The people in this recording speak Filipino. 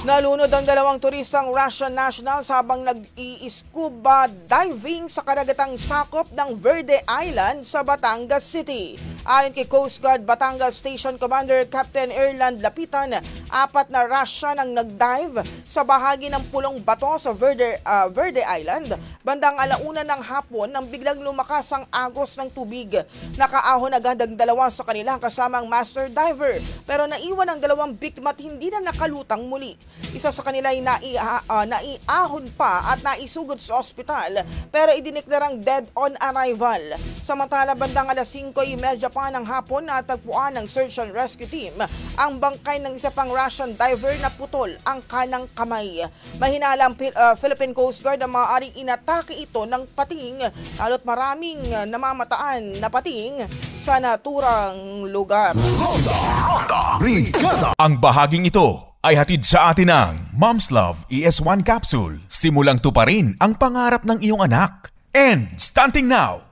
Nalunod ang dalawang turistang Russian nationals habang nag-i-scuba diving sa karagatang sakop ng Verde Island sa Batangas City. Ayon kay Coast Guard Batangas Station Commander Captain Erland Lapitan, 4 na Russian ang nag-dive sa bahagi ng pulong bato sa Verde Island. Bandang 1:00 ng hapon nang biglang lumakas ang agos ng tubig. Nakaahon agad ang dalawa sa kanila kasama ang master diver, pero naiwan ang dalawang biktima at hindi na nakalutang muli. Isa sa kanila ay naiahon pa at naisugod sa ospital pero idineklarang dead on arrival. Samantala bandang 5:30 pa ng hapon natagpuan ng search and rescue team ang bangkay ng isa pang Russian diver na putol ang kanang kamay. Mahinalang Philippine Coast Guard ang maaaring inatake ito ng pating, lalo't maraming namamataan na pating sa naturang lugar. Ang bahaging ito ay hatid sa atin ng Mom's Love ES1 Capsule. Simulang tuparin ang pangarap ng iyong anak. And stunting now!